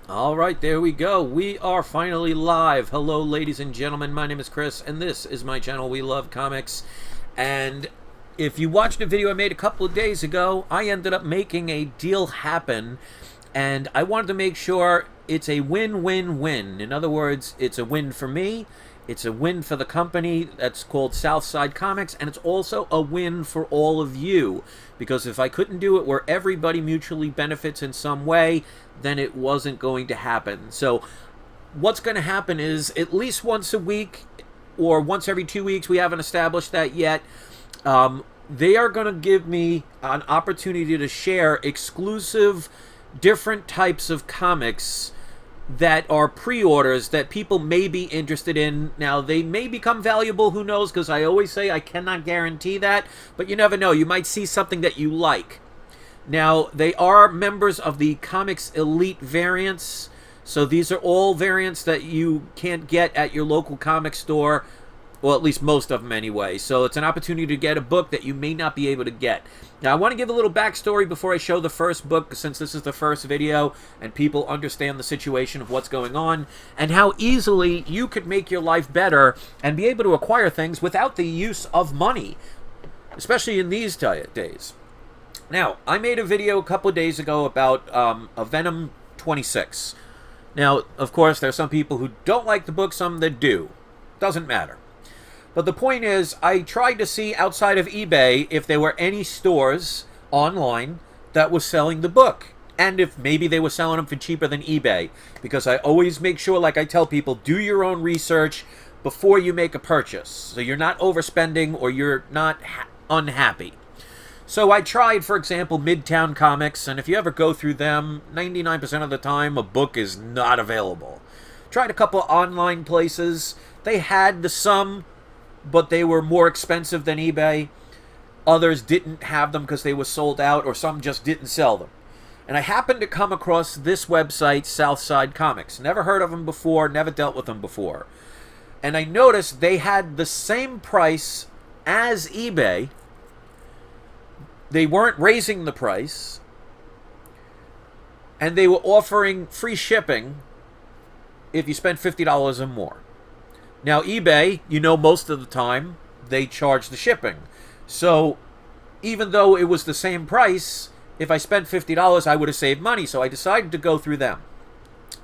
All right, there we go. We are finally live. Hello, ladies and gentlemen. My name is Chris, and this is my channel, We Love Comics. And if you watched a video I made a couple of days ago, I ended up making a deal happen, and I wanted to make sure it's a win-win-win. In other words, it's a win for me, it's a win for the company that's called Southside Comics, and it's also a win for all of you. Because if I couldn't do it where everybody mutually benefits in some way, then it wasn't going to happen. So what's going to happen is at least once a week or once every 2 weeks, we haven't established that yet, they are going to give me an opportunity to share exclusive different types of comics that are pre-orders that people may be interested in. Now, they may become valuable, who knows, because I always say I cannot guarantee that, but you never know. You might see something that you like. Now, they are members of the Comics Elite variants, so these are all variants that you can't get at your local comic store, well, at least most of them anyway. So it's an opportunity to get a book that you may not be able to get. Now, I want to give a little backstory before I show the first book, since this is the first video and people understand the situation of what's going on and how easily you could make your life better and be able to acquire things without the use of money, especially in these days. Now, I made a video a couple of days ago about a Venom 26. Now, of course, there's some people who don't like the book, some that do. Doesn't matter. But the point is, I tried to see outside of eBay if there were any stores online that was selling the book. And if maybe they were selling them for cheaper than eBay. Because I always make sure, like I tell people, do your own research before you make a purchase. So you're not overspending or you're not unhappy. So I tried, for example, Midtown Comics. And if you ever go through them, 99% of the time, a book is not available. Tried a couple online places. They had some, but they were more expensive than eBay. Others didn't have them because they were sold out, or some just didn't sell them. And I happened to come across this website, Southside Comics. Never heard of them before, never dealt with them before. And I noticed they had the same price as eBay. They weren't raising the price. And they were offering free shipping if you spent $50 or more. Now, eBay, you know, most of the time, they charge the shipping. So, even though it was the same price, if I spent $50, I would have saved money. So I decided to go through them.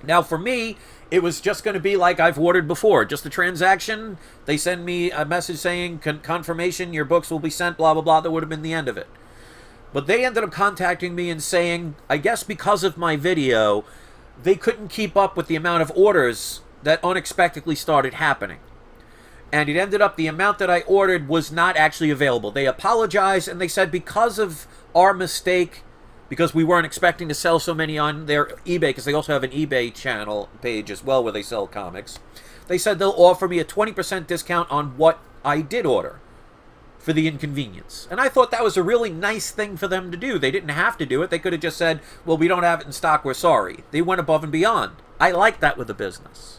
Now, for me, it was just going to be like I've ordered before. Just a transaction. They send me a message saying, confirmation, your books will be sent, blah, blah, blah. That would have been the end of it. But they ended up contacting me and saying, I guess because of my video, they couldn't keep up with the amount of orders that unexpectedly started happening. And it ended up the amount that I ordered was not actually available. They apologized and they said because of our mistake, because we weren't expecting to sell so many on their eBay, because they also have an eBay channel page as well where they sell comics, they said they'll offer me a 20% discount on what I did order for the inconvenience. And I thought that was a really nice thing for them to do. They didn't have to do it. They could have just said, well, we don't have it in stock, we're sorry. They went above and beyond. I like that with a business.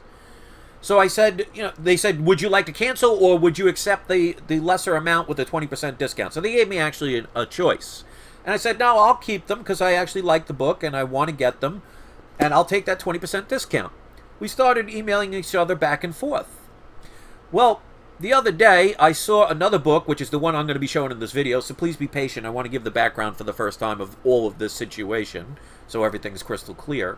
So I said, they said, would you like to cancel or would you accept the lesser amount with a 20% discount? So they gave me actually a choice. And I said, no, I'll keep them because I actually like the book and I want to get them. And I'll take that 20% discount. We started emailing each other back and forth. Well, the other day, I saw another book, which is the one I'm going to be showing in this video, so please be patient. I want to give the background for the first time of all of this situation, so everything's crystal clear.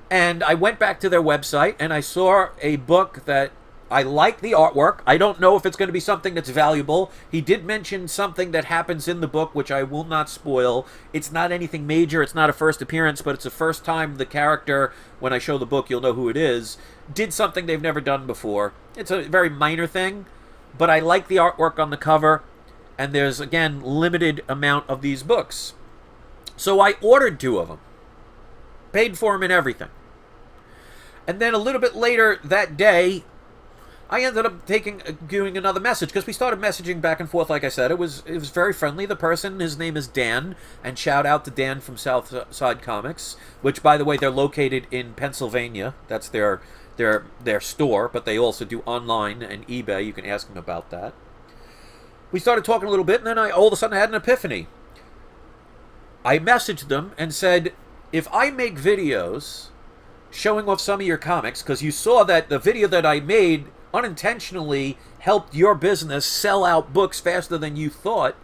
And I went back to their website, and I saw a book that I like the artwork. I don't know if it's going to be something that's valuable. He did mention something that happens in the book, which I will not spoil. It's not anything major. It's not a first appearance, but it's the first time the character, when I show the book, you'll know who it is, did something they've never done before. It's a very minor thing, but I like the artwork on the cover, and there's, again, limited amount of these books. So I ordered 2 of them. Paid for them and everything. And then a little bit later that day, I ended up doing another message because we started messaging back and forth. Like I said, it was very friendly. The person, his name is Dan, and shout out to Dan from Southside Comics, which, by the way, they're located in Pennsylvania. That's their store, but they also do online and eBay. You can ask them about that. We started talking a little bit, and then all of a sudden I had an epiphany. I messaged them and said, if I make videos showing off some of your comics, because you saw that the video that I made unintentionally helped your business sell out books faster than you thought,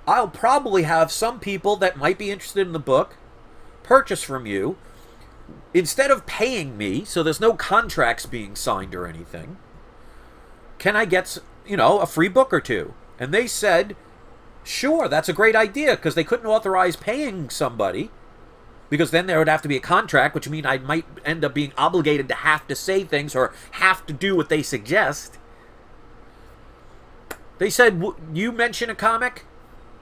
I'll probably have some people that might be interested in the book purchase from you. Instead of paying me, so there's no contracts being signed or anything, can I get, a free book or two? And they said, sure, that's a great idea, because they couldn't authorize paying somebody, because then there would have to be a contract, which means I might end up being obligated to have to say things or have to do what they suggest. They said, you mention a comic,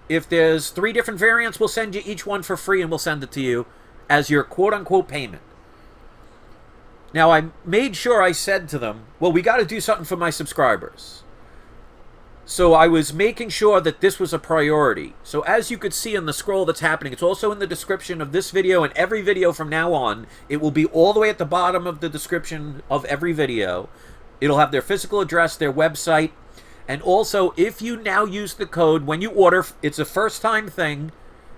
if there's 3 different variants, we'll send you each one for free and we'll send it to you as your quote-unquote payment. Now, I made sure I said to them, well, we got to do something for my subscribers. So I was making sure that this was a priority. So as you could see in the scroll that's happening, it's also in the description of this video and every video from now on. It will be all the way at the bottom of the description of every video. It'll have their physical address, their website, and also if you now use the code when you order, it's a first-time thing.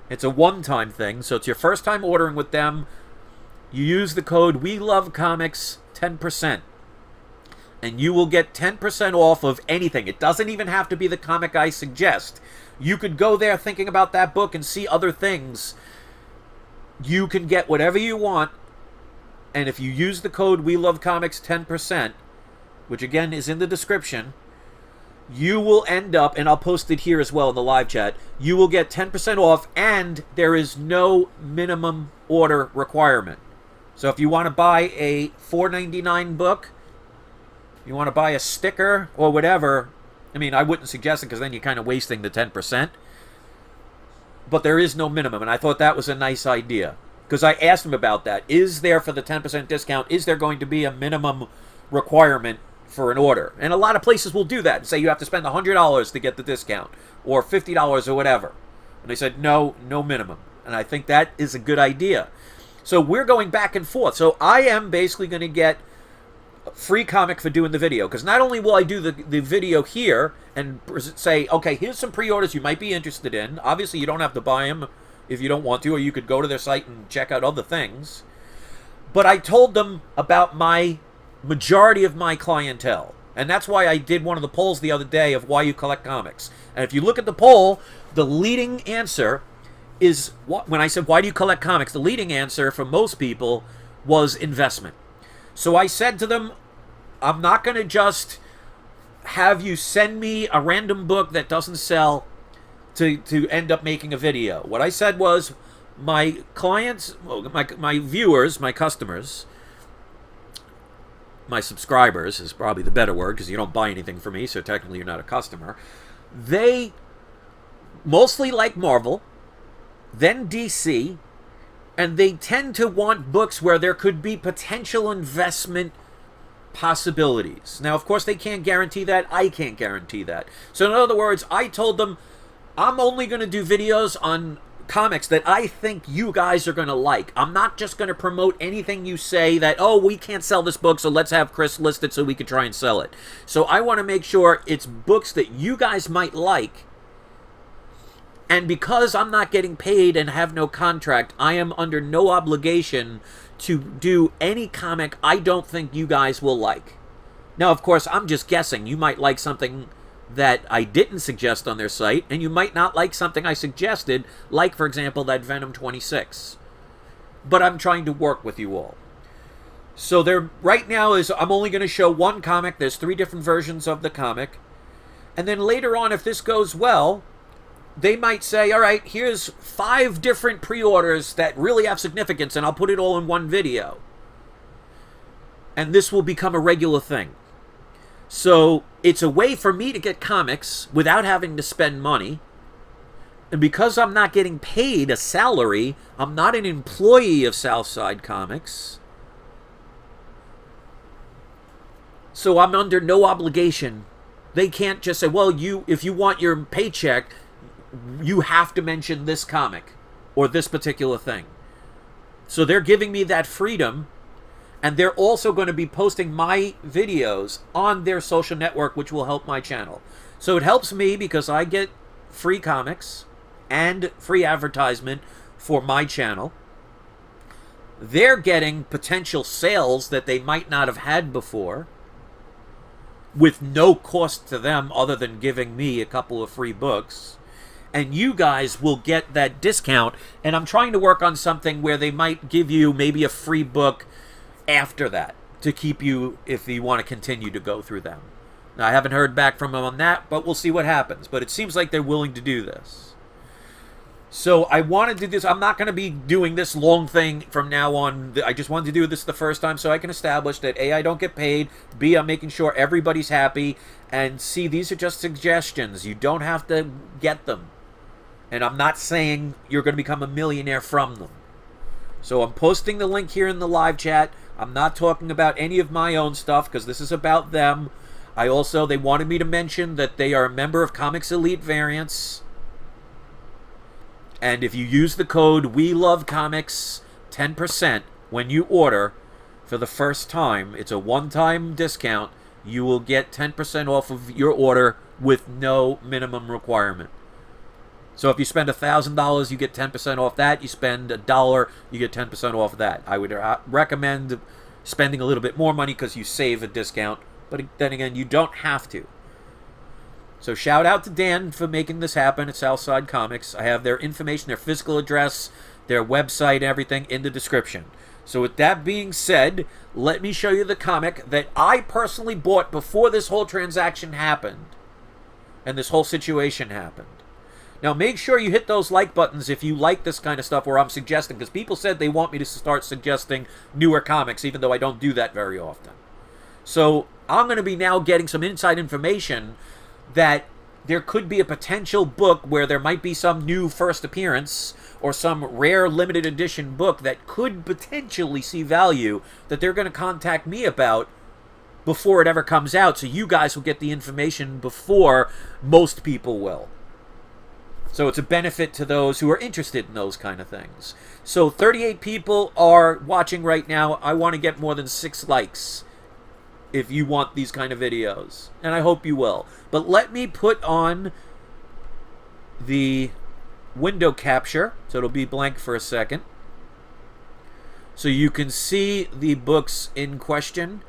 It's a one-time thing, so it's your first time ordering with them. You use the code WeLoveComics 10%. And you will get 10% off of anything. It doesn't even have to be the comic I suggest. You could go there thinking about that book and see other things. You can get whatever you want. And if you use the code WeLoveComics 10%, which again is in the description, you will end up, and I'll post it here as well in the live chat, you will get 10% off, and there is no minimum order requirement. So if you want to buy a $4.99 book, you want to buy a sticker or whatever, I mean, I wouldn't suggest it because then you're kind of wasting the 10%. But there is no minimum, and I thought that was a nice idea. Because I asked them about that. Is there, for the 10% discount, is there going to be a minimum requirement for an order? And a lot of places will do that and say you have to spend $100 to get the discount or $50 or whatever. And they said, no minimum. And I think that is a good idea. So we're going back and forth. So I am basically going to get free comic for doing the video, because not only will I do the video here and say, okay, here's some pre-orders you might be interested in. Obviously you don't have to buy them if you don't want to, or you could go to their site and check out other things, but I told them about my majority of my clientele, and that's why I did one of the polls the other day of why you collect comics. And if you look at the poll, the leading answer is, when I said why do you collect comics, the leading answer for most people was investment. So I said to them, I'm not going to just have you send me a random book that doesn't sell to end up making a video. What I said was, my clients, my viewers, my customers, my subscribers is probably the better word, because you don't buy anything from me, so technically you're not a customer. They mostly like Marvel, then DC, and they tend to want books where there could be potential investment possibilities. Now, of course, they can't guarantee that. I can't guarantee that. So in other words, I told them, I'm only going to do videos on comics that I think you guys are going to like. I'm not just going to promote anything you say that, oh, we can't sell this book, so let's have Chris list it so we can try and sell it. So I want to make sure it's books that you guys might like. And because I'm not getting paid and have no contract, I am under no obligation to do any comic I don't think you guys will like. Now, of course, I'm just guessing. You might like something that I didn't suggest on their site, and you might not like something I suggested, like, for example, that Venom 26. But I'm trying to work with you all. So there, right now, I'm only going to show one comic. There's 3 different versions of the comic. And then later on, if this goes well, they might say, all right, here's 5 different pre-orders that really have significance, and I'll put it all in one video. And this will become a regular thing. So it's a way for me to get comics without having to spend money. And because I'm not getting paid a salary, I'm not an employee of Southside Comics. So I'm under no obligation. They can't just say, well, if you want your paycheck, you have to mention this comic or this particular thing. So they're giving me that freedom, and they're also going to be posting my videos on their social network, which will help my channel. So it helps me because I get free comics and free advertisement for my channel. they're getting potential sales that they might not have had before with no cost to them other than giving me a couple of free books. And you guys will get that discount. And I'm trying to work on something where they might give you maybe a free book after that to keep you if you want to continue to go through them. Now, I haven't heard back from them on that, but we'll see what happens. But it seems like they're willing to do this. So I wanted to do this. I'm not going to be doing this long thing from now on. I just wanted to do this the first time so I can establish that A, I don't get paid, B, I'm making sure everybody's happy, and C, these are just suggestions. You don't have to get them. And I'm not saying you're going to become a millionaire from them. So I'm posting the link here in the live chat. I'm not talking about any of my own stuff because this is about them. They wanted me to mention that they are a member of Comics Elite Variants. And if you use the code WeLoveComics 10% when you order for the first time, it's a one-time discount, you will get 10% off of your order with no minimum requirement. So if you spend $1,000, you get 10% off that. You spend $1, you get 10% off that. I would recommend spending a little bit more money because you save a discount. But then again, you don't have to. So shout out to Dan for making this happen at Southside Comics. I have their information, their physical address, their website, everything in the description. So with that being said, let me show you the comic that I personally bought before this whole transaction happened. And this whole situation happened. Now make sure you hit those like buttons if you like this kind of stuff where I'm suggesting, because people said they want me to start suggesting newer comics, even though I don't do that very often. So I'm going to be now getting some inside information that there could be a potential book where there might be some new first appearance or some rare limited edition book that could potentially see value that they're going to contact me about before it ever comes out, so you guys will get the information before most people will. So it's a benefit to those who are interested in those kind of things. So 38 people are watching right now. I want to get more than 6 likes if you want these kind of videos. And I hope you will. But let me put on the window capture, so it'll be blank for a second, so you can see the books in question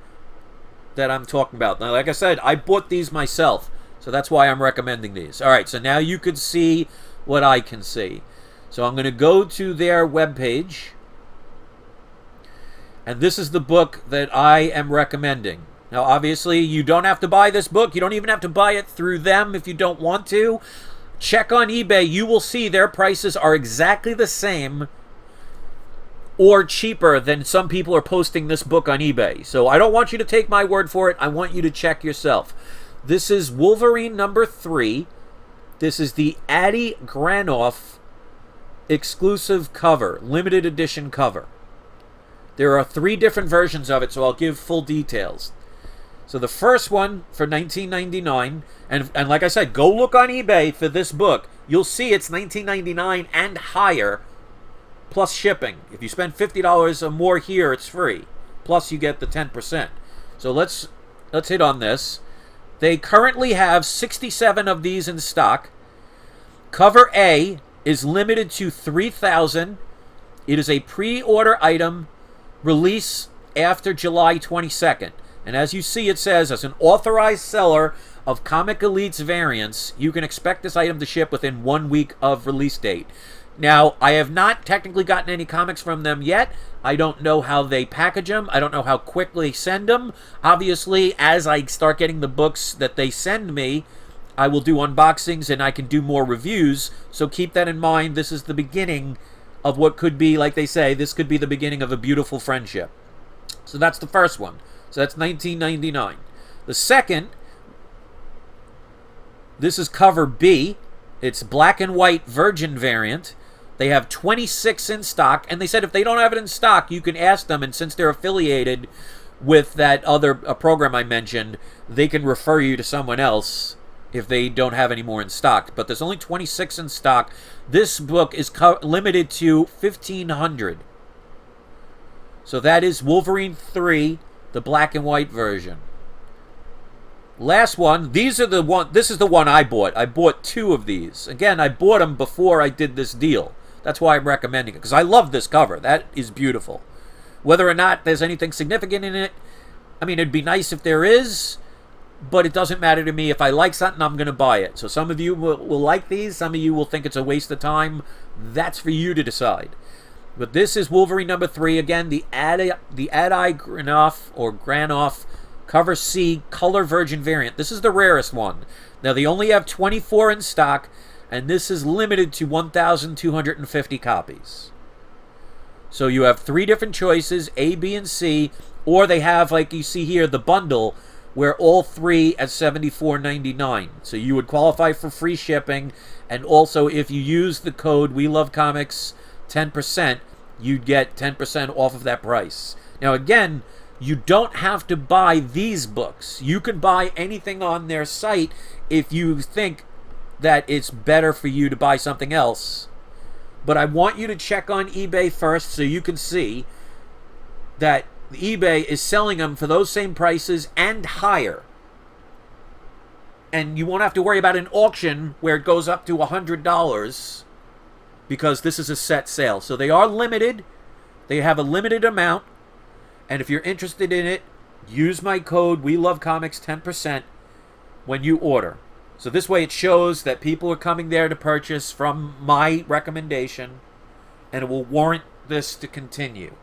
that I'm talking about. Now, like I said, I bought these myself, so that's why I'm recommending these. All right, so now you can see what I can see. So I'm going to go to their webpage, and this is the book that I am recommending. Now, obviously, you don't have to buy this book. You don't even have to buy it through them if you don't want to. Check on eBay. You will see their prices are exactly the same or cheaper than some people are posting this book on eBay. So I don't want you to take my word for it. I want you to check yourself. This is Wolverine number 3. This is the Addie Granoff exclusive cover, limited edition cover. There are 3 different versions of it, so I'll give full details. So the first one for $19.99, and like I said, go look on eBay for this book. You'll see it's $19.99 and higher, plus shipping. If you spend $50 or more here, it's free. Plus you get the 10%. So let's hit on this. They currently have 67 of these in stock. Cover A is limited to 3,000. It is a pre-order item, release after July 22nd. And as you see, it says, as an authorized seller of Comic Elite's variants, you can expect this item to ship within 1 week of release date. Now, I have not technically gotten any comics from them yet. I don't know how they package them. I don't know how quickly they send them. Obviously, as I start getting the books that they send me, I will do unboxings and I can do more reviews. So keep that in mind. This is the beginning of what could be, like they say, this could be the beginning of a beautiful friendship. So that's the first one. So that's $19.99. The second, this is cover B. It's black and white virgin variant. They have 26 in stock, and they said if they don't have it in stock, you can ask them, and since they're affiliated with that other program I mentioned, they can refer you to someone else if they don't have any more in stock. But there's only 26 in stock. This book is limited to 1,500. So that is Wolverine 3, the black and white version. Last one. This is the one I bought. I bought 2 of these. Again, I bought them before I did this deal. That's why I'm recommending it, because I love this cover. That is beautiful. Whether or not there's anything significant in it, I mean, it'd be nice if there is, but it doesn't matter to me. If I like something, I'm going to buy it. So some of you will like these. Some of you will think it's a waste of time. That's for you to decide. But this is Wolverine number 3. Again, the Adi Granoff or Granoff Cover C Color Virgin variant. This is the rarest one. Now, they only have 24 in stock, and this is limited to 1,250 copies. So you have 3 different choices, A, B, and C, or they have, like you see here, the bundle, where all 3 at $74.99. So you would qualify for free shipping, and also if you use the code We Love Comics 10%, you'd get 10% off of that price. Now again, you don't have to buy these books. You can buy anything on their site if you think that it's better for you to buy something else. But I want you to check on eBay first so you can see that eBay is selling them for those same prices and higher. And you won't have to worry about an auction where it goes up to $100 because this is a set sale. So they are limited. They have a limited amount. And if you're interested in it, use my code We Love Comics 10% when you order. So this way it shows that people are coming there to purchase from my recommendation, and it will warrant this to continue.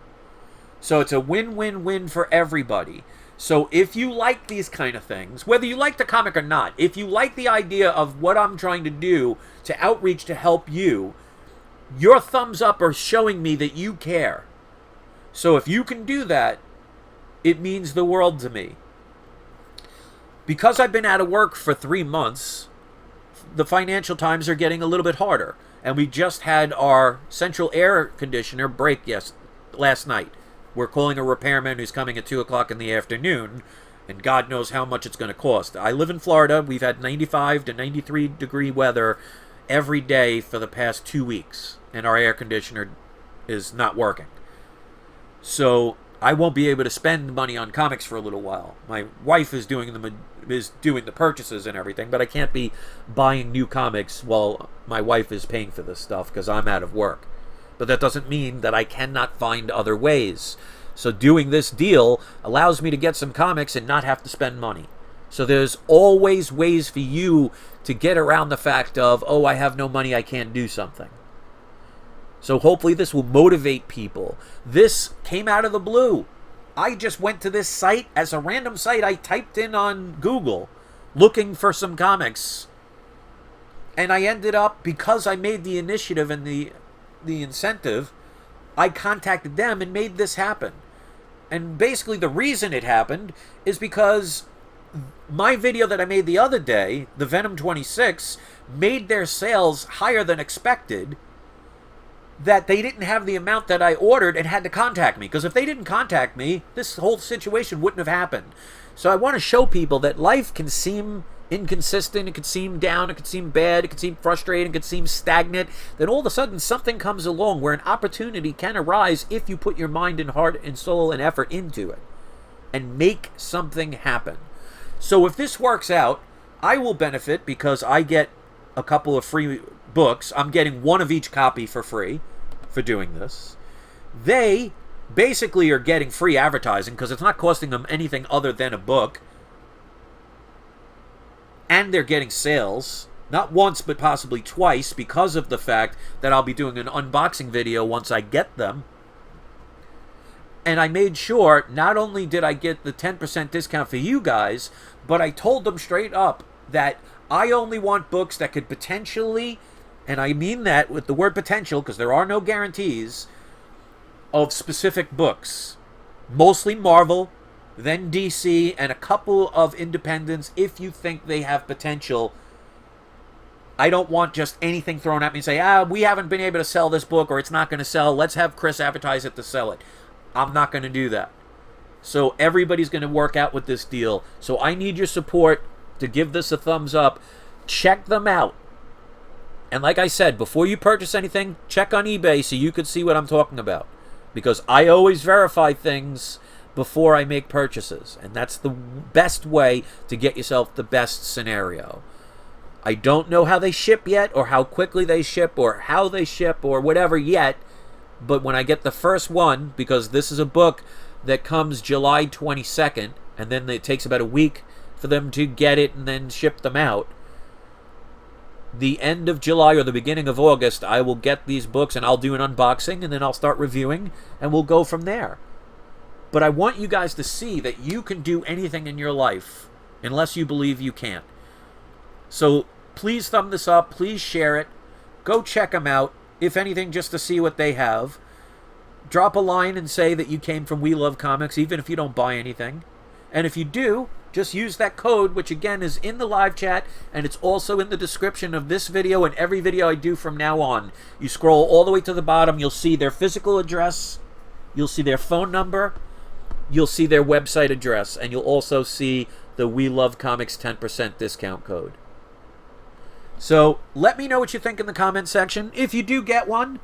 So it's a win-win-win for everybody. So if you like these kind of things, whether you like the comic or not, if you like the idea of what I'm trying to do to outreach to help you, your thumbs up are showing me that you care. So if you can do that, it means the world to me. Because I've been out of work for 3 months, the financial times are getting a little bit harder. And we just had our central air conditioner break last night. We're calling a repairman who's coming at 2 o'clock in the afternoon, and God knows how much it's going to cost. I live in Florida. We've had 95 to 93 degree weather every day for the past 2 weeks, and our air conditioner is not working. So I won't be able to spend money on comics for a little while. My wife is doing the purchases and everything, but I can't be buying new comics while my wife is paying for this stuff because I'm out of work. But that doesn't mean that I cannot find other ways. So doing this deal allows me to get some comics and not have to spend money. So there's always ways for you to get around the fact of, oh, I have no money, I can't do something. So hopefully this will motivate people. This came out of the blue. I just went to this site as a random site. I typed in on Google looking for some comics. And I ended up, because I made the initiative and the incentive, I contacted them and made this happen. And basically the reason it happened is because my video that I made the other day, the Venom 26, made their sales higher than expected, that they didn't have the amount that I ordered and had to contact me. Because if they didn't contact me, this whole situation wouldn't have happened. So I want to show people that life can seem inconsistent, it could seem down, it could seem bad, it could seem frustrating, it could seem stagnant. Then all of a sudden something comes along where an opportunity can arise if you put your mind and heart and soul and effort into it and make something happen. So if this works out, I will benefit because I get a couple of free books. I'm getting one of each copy for free for doing this. They basically are getting free advertising because it's not costing them anything other than a book. And they're getting sales, not once but possibly twice, because of the fact that I'll be doing an unboxing video once I get them. And I made sure not only did I get the 10% discount for you guys, but I told them straight up that I only want books that could potentially, and I mean that with the word potential because there are no guarantees, of specific books. Mostly Marvel, then DC, and a couple of independents if you think they have potential. I don't want just anything thrown at me and say, we haven't been able to sell this book or it's not going to sell. Let's have Chris advertise it to sell it. I'm not going to do that. So everybody's going to work out with this deal. So I need your support to give this a thumbs up. Check them out. And like I said, before you purchase anything, check on eBay so you can see what I'm talking about. Because I always verify things before I make purchases. And that's the best way to get yourself the best scenario. I don't know how they ship yet, or how quickly they ship, or how they ship, or whatever yet. But when I get the first one, because this is a book that comes July 22nd, and then it takes about a week for them to get it and then ship them out, the end of July or the beginning of August, I will get these books and I'll do an unboxing, and then I'll start reviewing, and we'll go from there. But I want you guys to see that you can do anything in your life unless you believe you can't. So please thumb this up. Please share it. Go check them out, if anything, just to see what they have. Drop a line and say that you came from We Love Comics, even if you don't buy anything. And if you do, just use that code, which again is in the live chat, and it's also in the description of this video and every video I do from now on. You scroll all the way to the bottom, you'll see their physical address, you'll see their phone number, you'll see their website address, and you'll also see the We Love Comics 10% discount code. So let me know what you think in the comment section. If you do get one,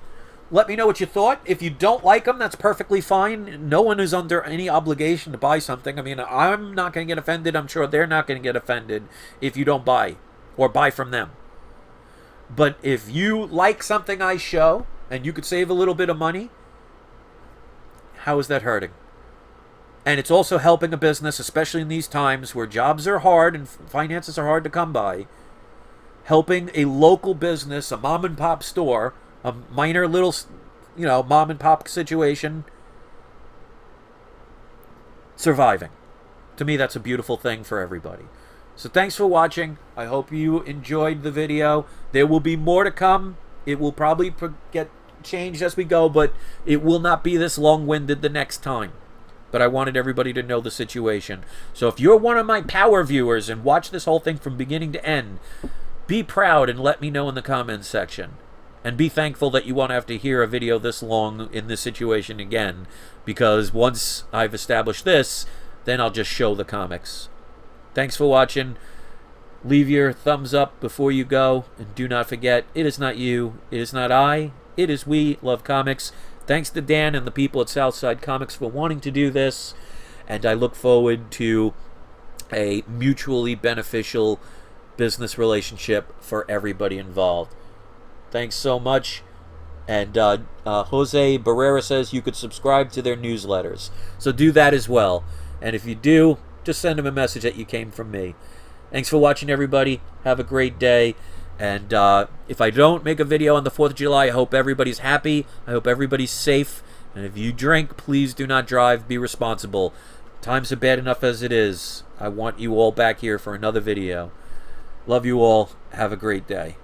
let me know what you thought. If you don't like them, that's perfectly fine. No one is under any obligation to buy something. I mean, I'm not going to get offended. I'm sure they're not going to get offended if you don't buy or buy from them. But if you like something I show and you could save a little bit of money, how is that hurting? And it's also helping a business, especially in these times where jobs are hard and finances are hard to come by. Helping a local business, a mom and pop store, a minor little, mom and pop situation, surviving. To me, that's a beautiful thing for everybody. So thanks for watching. I hope you enjoyed the video. There will be more to come. It will probably get changed as we go, but it will not be this long-winded the next time. But I wanted everybody to know the situation. So if you're one of my power viewers and watch this whole thing from beginning to end, be proud and let me know in the comments section. And be thankful that you won't have to hear a video this long in this situation again, because once I've established this, then I'll just show the comics. Thanks for watching. Leave your thumbs up before you go, and do not forget, it is not you, it is not I, it is We Love Comics. Thanks to Dan and the people at Southside Comics for wanting to do this, and I look forward to a mutually beneficial business relationship for everybody involved. Thanks so much. And Jose Barrera says you could subscribe to their newsletters. So do that as well. And if you do, just send them a message that you came from me. Thanks for watching, everybody. Have a great day. And if I don't make a video on the 4th of July, I hope everybody's happy. I hope everybody's safe. And if you drink, please do not drive. Be responsible. Times are bad enough as it is. I want you all back here for another video. Love you all. Have a great day.